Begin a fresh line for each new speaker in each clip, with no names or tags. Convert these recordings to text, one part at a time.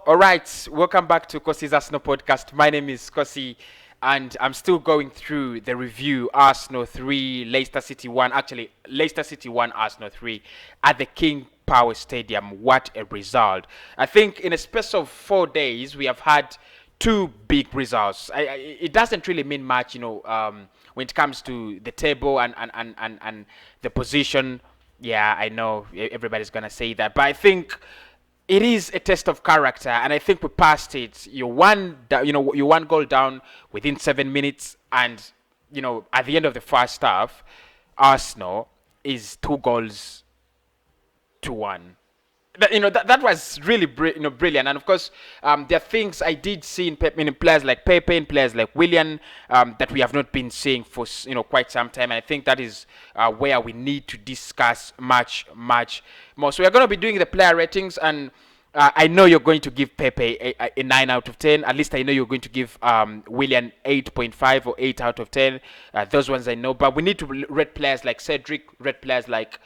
All right, welcome back to Kosi's Arsenal podcast. My name is Kosi, and I'm still going through the review. Arsenal 3, Leicester City 1. Actually, Leicester City 1, Arsenal 3 at the King Power Stadium. What a result. I think in a space of 4 days, we have had two big results. It doesn't really mean much, when it comes to the table and the position. Yeah, I know everybody's going to say that, but I think it is a test of character, and I think we passed it. You're one goal down within 7 minutes, and at the end of the first half, Arsenal is 2 goals to 1. That was really brilliant, and of course there are things I did see in players like Pepe and players like Willian that we have not been seeing for quite some time, and I think that is where we need to discuss much more. So we are going to be doing the player ratings, and I know you're going to give Pepe a 9 out of 10. At least I know you're going to give Willian 8.5 or 8 out of 10. Those ones I know. But we need to rate players like Cedric, rate players like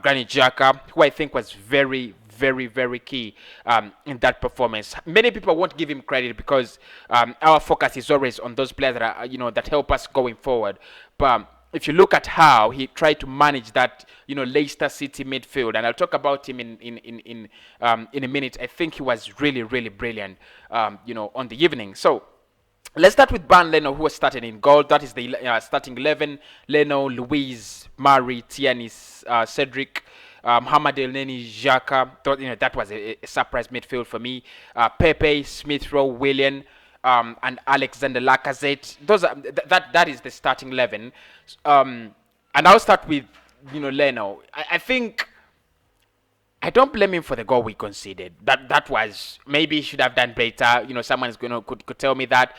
Granit Xhaka, who I think was very key in that performance. Many people won't give him credit because our focus is always on those players that are, that help us going forward. But if you look at how he tried to manage that, Leicester City midfield, and I'll talk about him in a minute. I think he was really brilliant, on the evening. So let's start with Ban Leno, who was starting in goal. That is the starting 11. Leno, Luiz, Mari, Tierney, Cedric, Mohamed Elneny, Xhaka. That was a surprise midfield for me. Pepe, Smith Rowe, Willian, and Alexander Lacazette. That is the starting 11. And I'll start with Leno. I think I don't blame him for the goal we conceded. That was, maybe he should have done better. Someone is could tell me that.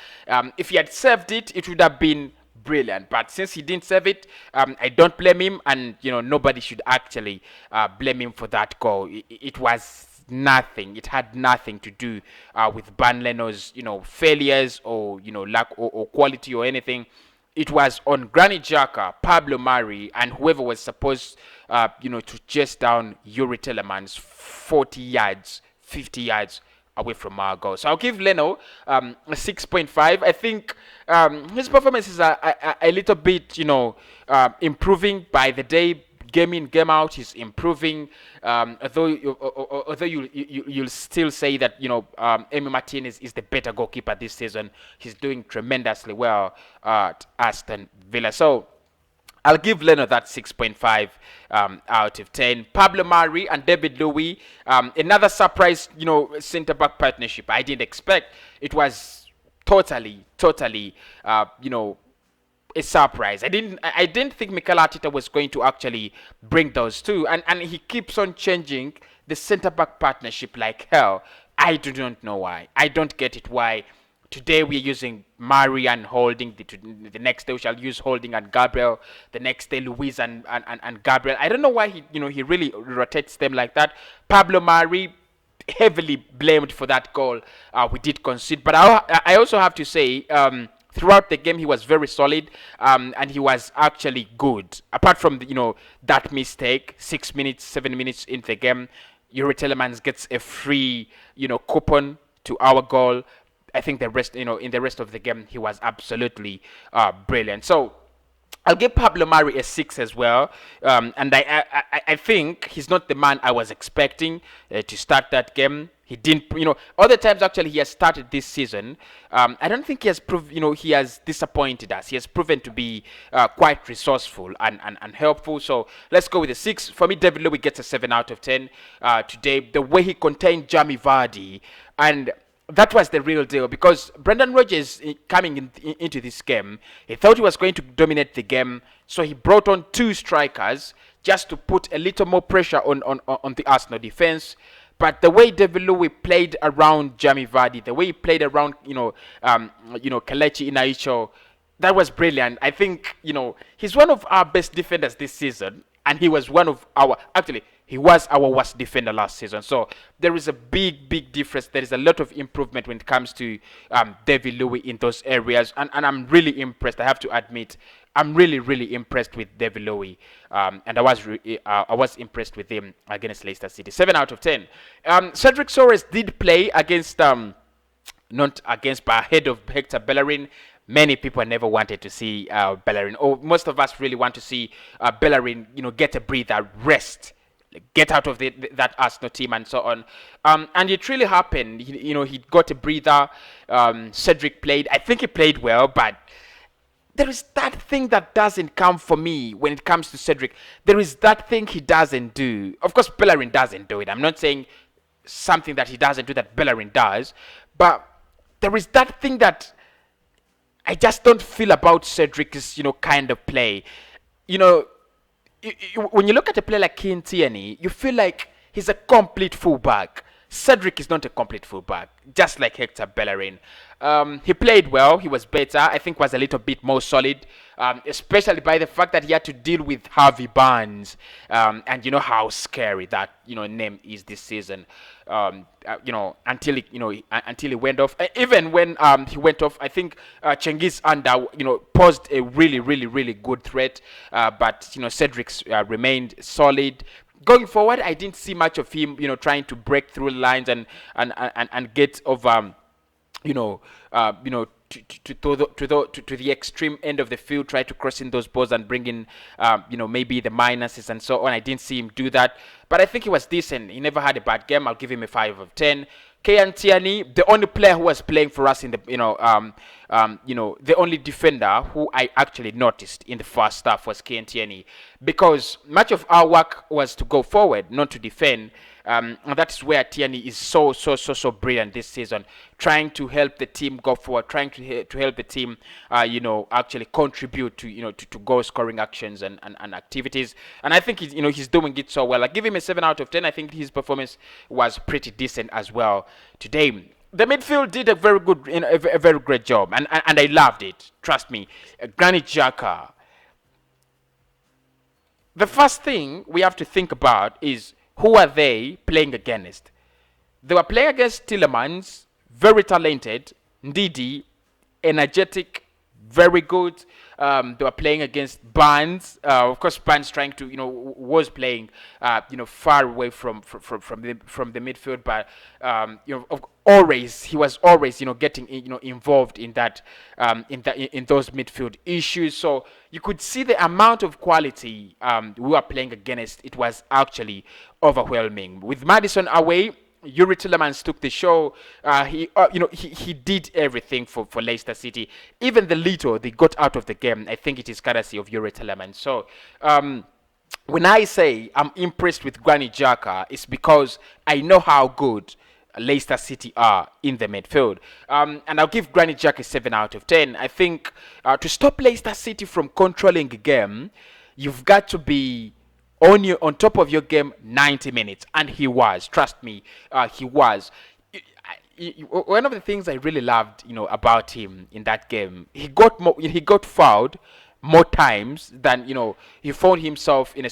If he had saved it, it would have been brilliant. But since he didn't save it, I don't blame him, and nobody should actually blame him for that goal. It was nothing. It had nothing to do with Ban Leno's failures or lack or quality or anything. It was on Granit Xhaka, Pablo Mari, and whoever was supposed to chase down Yuri Telemans 40 yards, 50 yards away from our goal. So I'll give Leno a 6.5. I think his performance is a little bit, improving by the day. Game in, game out, he's improving. Although you'll still say that Emi Martinez is the better goalkeeper this season. He's doing tremendously well at Aston Villa. So I'll give Leno that 6.5 out of 10. Pablo Mari and David Luiz, another surprise, centre back partnership. I didn't expect. It was totally, a surprise. I didn't think Mikel Arteta was going to actually bring those two, and he keeps on changing the centre back partnership like hell. I do not know why. I don't get it why. Today we're using Mari and Holding. The next day we shall use Holding and Gabriel. The next day Luiz and Gabriel. I don't know why he really rotates them like that. Pablo Mari, heavily blamed for that goal we did concede. But I also have to say, throughout the game, he was very solid, and he was actually good. Apart from that mistake, 6 minutes, 7 minutes into the game, Yuri Telemans gets a free coupon to our goal. I think the rest, in the rest of the game, he was absolutely brilliant. So I'll give Pablo Mari a 6 as well, and I think he's not the man I was expecting to start that game. He didn't, other times actually he has started this season. I don't think he has proved, he has disappointed us. He has proven to be quite resourceful and helpful. So let's go with a 6. For me, David Luiz gets a 7 out of 10 today. The way he contained Jamie Vardy, and that was the real deal, because Brendan Rodgers, coming into this game, he thought he was going to dominate the game, so he brought on 2 strikers just to put a little more pressure on the Arsenal defense. But the way David Luiz played around Jamie Vardy, the way he played around Kelechi Iheanacho, that was brilliant. I think he's one of our best defenders this season, and he was one of our he was our worst defender last season. So there is a big difference. There is a lot of improvement when it comes to David Louis in those areas, and I'm really impressed. I have to admit, I'm really impressed with David Louis, and I was impressed with him against Leicester City. 7 out of 10. Cedric Soares did play against not against, but ahead of Hector Bellerin. Many people never wanted to see Bellerin, or most of us really want to see Bellerin, get a breather, rest, get out of that Arsenal team and so on. And it really happened. He got a breather. Cedric played. I think he played well, but there is that thing that doesn't come for me when it comes to Cedric. There is that thing he doesn't do. Of course, Bellerin doesn't do it. I'm not saying something that he doesn't do that Bellerin does, but there is that thing that I just don't feel about Cedric's, kind of play. When you look at a player like Kieran Tierney, you feel like he's a complete fullback. Cedric is not a complete fullback, just like Hector Bellerin. He played well. He was better. I think was a little bit more solid, especially by the fact that he had to deal with Harvey Barnes, and you know how scary that name is this season. Until he went off. Even when he went off, I think Cengiz Under posed a really good threat, but Cedric's remained solid. Going forward, I didn't see much of him, trying to break through lines and get over, to the extreme end of the field, try to cross in those balls and bring in, maybe the minuses and so on. I didn't see him do that, but I think he was decent. He never had a bad game. I'll give him a 5 of 10. Kieran Tierney, the only player who was playing for us in the, the only defender who I actually noticed in the first half was Kieran Tierney, because much of our work was to go forward, not to defend. And that's where Tierney is so brilliant this season, trying to help the team go forward, trying to help the team, actually contribute to goal scoring actions and activities. And I think he's doing it so well. I give him a 7 out of 10. I think his performance was pretty decent as well today. The midfield did a very good, a very great job, and I loved it. Trust me, Granit Xhaka. The first thing we have to think about is, who are they playing against? They were playing against Tielemans, very talented, Ndidi, energetic, very good. They were playing against Barnes. Of course, Barnes was playing, far away from the midfield, but he was always getting involved in that in those midfield issues. So you could see the amount of quality we were playing against. It was actually overwhelming. With Maddison away, Yuri Tielemans took the show. He did everything for Leicester City. Even the little they got out of the game, I think it is courtesy of Yuri Tielemans. So when I say I'm impressed with Granit Xhaka, it's because I know how good Leicester City are in the midfield. And I'll give Granit Xhaka a 7 out of 10. I think to stop Leicester City from controlling a game, you've got to be on top of your game 90 minutes, and he was. Trust me, he was. One of the things I really loved, about him in that game, he got fouled more times than he found himself in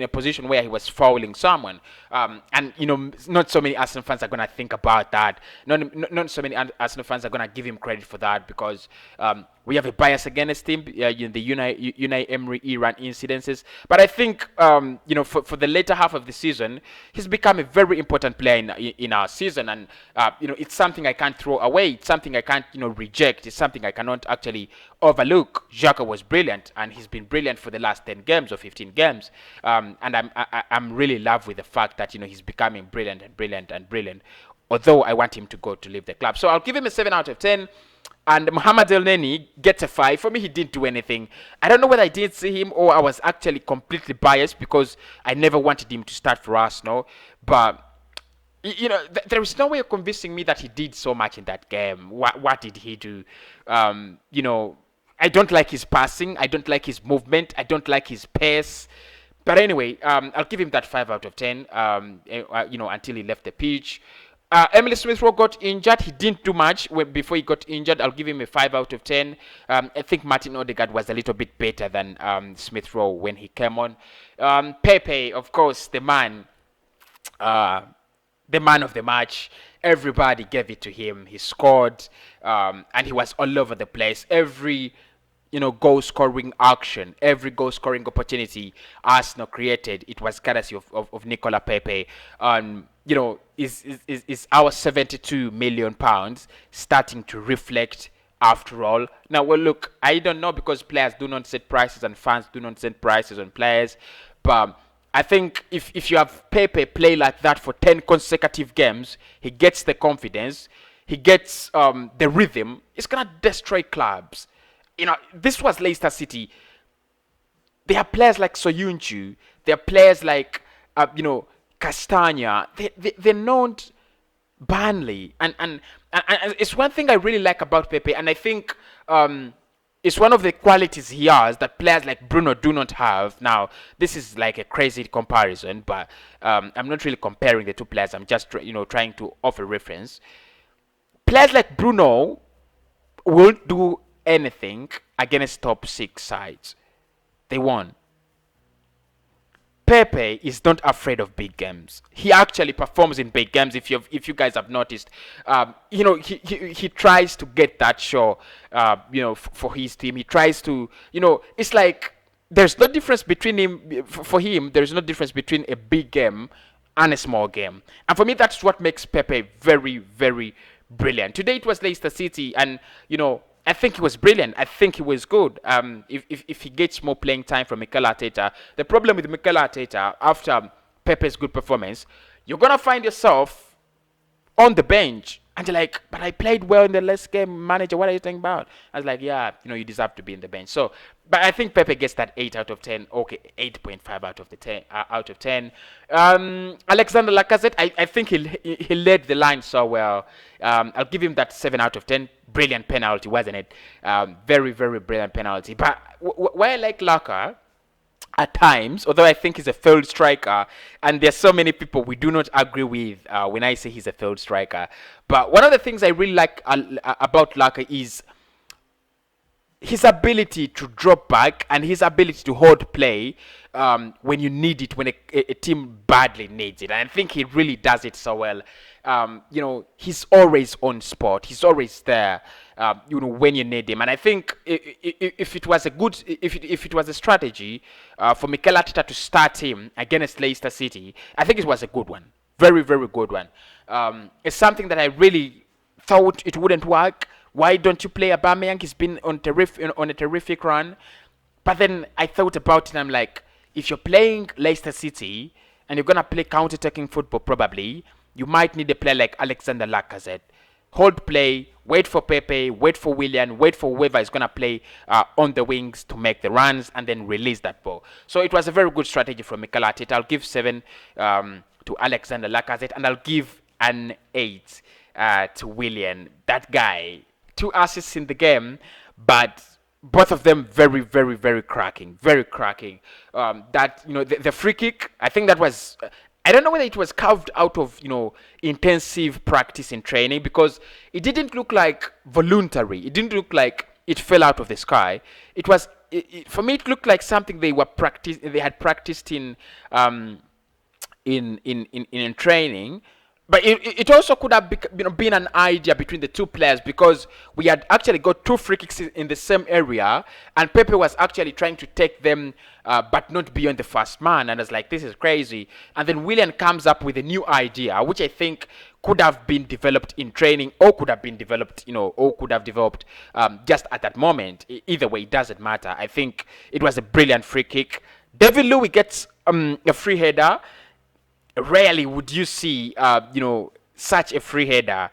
a position where he was fouling someone, and not so many Arsenal fans are gonna think about that. Not so many Arsenal fans are gonna give him credit for that, because we have a bias against him in the Unai Emery Iran incidences. But I think for the later half of the season, he's become a very important player in our season, and it's something I can't throw away. It's something I can't reject. It's something I cannot actually overlook. Xhaka was brilliant, and he's been brilliant for the last 10 games or 15 games, and I'm really in love with the fact that he's becoming brilliant. Although I want him to leave the club, so I'll give him a 7 out of 10. And Mohamed Elneny gets a 5. For me, he didn't do anything. I don't know whether I didn't see him or I was actually completely biased because I never wanted him to start for Arsenal. But there is no way of convincing me that he did so much in that game. What did he do? I don't like his passing. I don't like his movement. I don't like his pace. But anyway, I'll give him that 5 out of 10. Until he left the pitch. Emily Smith Rowe got injured. He didn't do much before he got injured. I'll give him a 5 out of 10. I think Martin Odegaard was a little bit better than Smith Rowe when he came on. Pepe, of course, the man of the match. Everybody gave it to him. He scored, and he was all over the place. Every goal scoring action, every goal scoring opportunity Arsenal created, it was courtesy of Nicola Pepe. Is our 72 million pounds starting to reflect after all? Now, well, look, I don't know, because players do not set prices and fans do not set prices on players, but I think if you have Pepe play like that for 10 consecutive games, he gets the confidence, he gets the rhythm. It's gonna destroy clubs. This was Leicester City. There are players like Soyuncu. There are players like, Castagna. They're not Burnley. And it's one thing I really like about Pepe. And I think it's one of the qualities he has that players like Bruno do not have. Now, this is like a crazy comparison, but I'm not really comparing the two players. I'm just, trying to offer reference. Players like Bruno won't do anything against top 6 sides. They won. Pepe is not afraid of big games. He actually performs in big games. If you guys have noticed, he tries to get that show, for his team. He tries to, it's like there's no difference between him. For him, there's no difference between a big game and a small game. And for me, that's what makes Pepe very, very brilliant. Today it was Leicester City, and I think he was brilliant. I think he was good. If he gets more playing time from Mikel Arteta, the problem with Mikel Arteta after Pepe's good performance, you're gonna find yourself on the bench, and you're like, "But I played well in the last game, manager. What are you talking about?" I was like, "Yeah, you deserve to be in the bench." So, but I think Pepe gets that 8 out of 10. Okay, 8.5 out of the 10. Out of 10. Alexander Lacazette, I think he led the line so well. I'll give him that 7 out of 10. Brilliant penalty, wasn't it? Very, very brilliant penalty. But why I like Laka at times, although I think he's a failed striker, and there's so many people we do not agree with when I say he's a failed striker. But one of the things I really like about Laka is his ability to drop back and his ability to hold play when you need it, when a team badly needs it. And I think he really does it so well. He's always on spot. He's always there, when you need him. And I think if it was a strategy for Mikel Arteta to start him against Leicester City, I think it was a good one. Very, very good one. It's something that I really thought it wouldn't work. Why don't you play Aubameyang? He's been on a terrific run. But then I thought about it, and I'm like, if you're playing Leicester City and you're gonna play counter-attacking football, probably you might need a player like Alexander Lacazette. Hold play, wait for Pepe, wait for Willian, wait for whoever is gonna play on the wings to make the runs, and then release that ball. So it was a very good strategy from Mikel Arteta. I'll give 7 to Alexander Lacazette, and I'll give an 8 to Willian. That guy. 2 assists in the game, but both of them very, very, very cracking. Very cracking. The free kick, I think that was... I don't know whether it was carved out of, intensive practice in training, because it didn't look like voluntary. It didn't look like it fell out of the sky. It was... for me, it looked like something they had practiced in training. But it also could have been an idea between the two players, because we had actually got 2 free kicks in the same area, and Pepe was actually trying to take them, but not beyond the first man. And I was like, this is crazy. And then Willian comes up with a new idea, which I think could have been developed in training, or could have been developed, just at that moment. Either way, it doesn't matter. I think it was a brilliant free kick. David Louis gets a free header. Rarely would you see, such a free header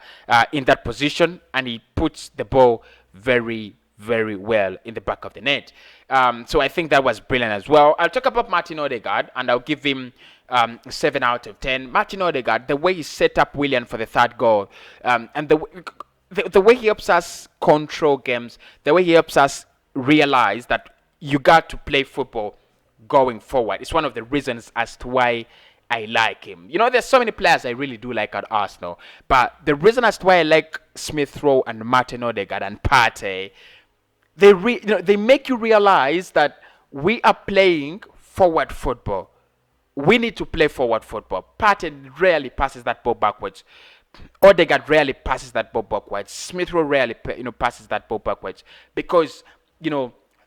in that position, and he puts the ball very, very well in the back of the net. So I think that was brilliant as well. I'll talk about Martin Odegaard, and I'll give him 7 out of 10. Martin Odegaard, the way he set up Willian for the 3rd goal, and the way he helps us control games, the way he helps us realize that you got to play football going forward. It's one of the reasons as to why I like him. There's so many players I really do like at Arsenal, but the reason as to why I like Smith Rowe and Martin Odegaard and Partey, they make you realize that we are playing forward football. We need to play forward football. Partey rarely passes that ball backwards. Odegaard rarely passes that ball backwards. Smith Rowe rarely passes that ball backwards because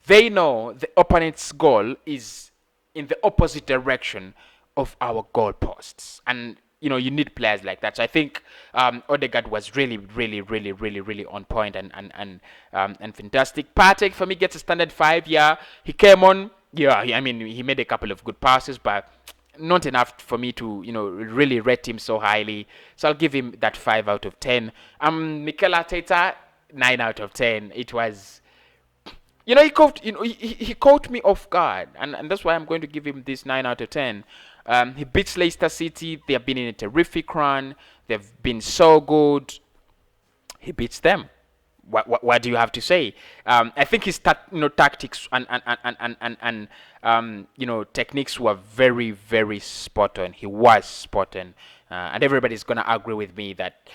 they know the opponent's goal is in the opposite direction of our goalposts, and you need players like that. So I think Odegaard was really, really, really, really, really on point and fantastic. Partey for me gets a standard 5. Yeah, he came on. Yeah, I mean he made a couple of good passes, but not enough for me to really rate him so highly. So I'll give him that 5 out of 10. Mikel Arteta, 9 out of 10. It was he caught me off guard, and that's why I'm going to give him this 9 out of 10. He beats Leicester City. They have been in a terrific run. They've been so good. He beats them. What do you have to say? I think his tactics and techniques were very, very spot on. He was spot on. And everybody's gonna agree with me that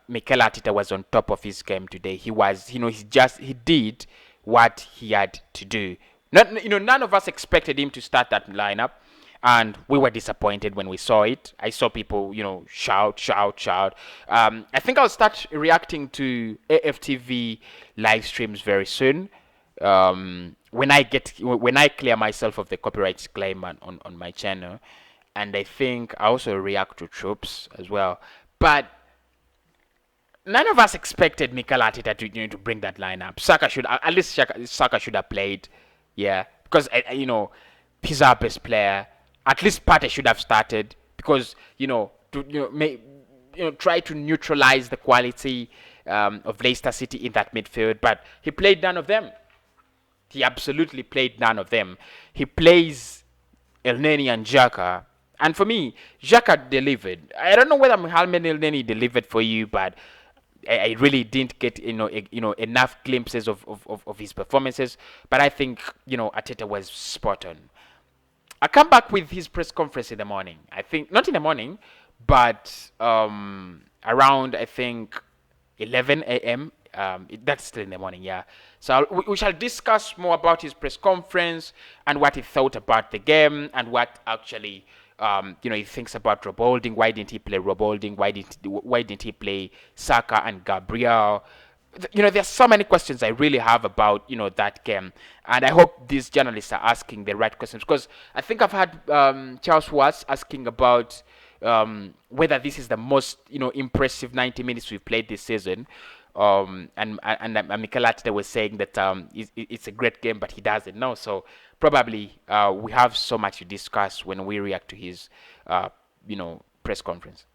Mikel Arteta was on top of his game today. He was, he did what he had to do. None of us expected him to start that lineup, and we were disappointed when we saw it. I saw people, shout, shout, shout. I think I'll start reacting to AFTV live streams very soon. When I clear myself of the copyright claim on my channel, and I think I also react to TROOPZ as well. But none of us expected Mikel Arteta to bring that lineup. Saka should have played, yeah, because he's our best player. At least Partey should have started because try to neutralize the quality of Leicester City in that midfield. But he played none of them. He absolutely played none of them. He plays Elneny and Xhaka. And for me, Xhaka delivered. I don't know whether Mohamed Elneny delivered for you, but I really didn't get enough glimpses of his performances. But I think Arteta was spot on. I come back with his press conference in the morning. I think not in the morning, but around I think 11 a.m. That's still in the morning, yeah. So we shall discuss more about his press conference and what he thought about the game and what actually he thinks about Rob Holding. Why didn't he play Rob Holding? Why didn't he play Saka and Gabriel? There's so many questions I really have about that game, and I hope these journalists are asking the right questions, because I think I've had Charles Watts asking about whether this is the most impressive 90 minutes we've played this season. And Mikel Arteta was saying that it's a great game, but he doesn't know. So probably we have so much to discuss when we react to his press conference.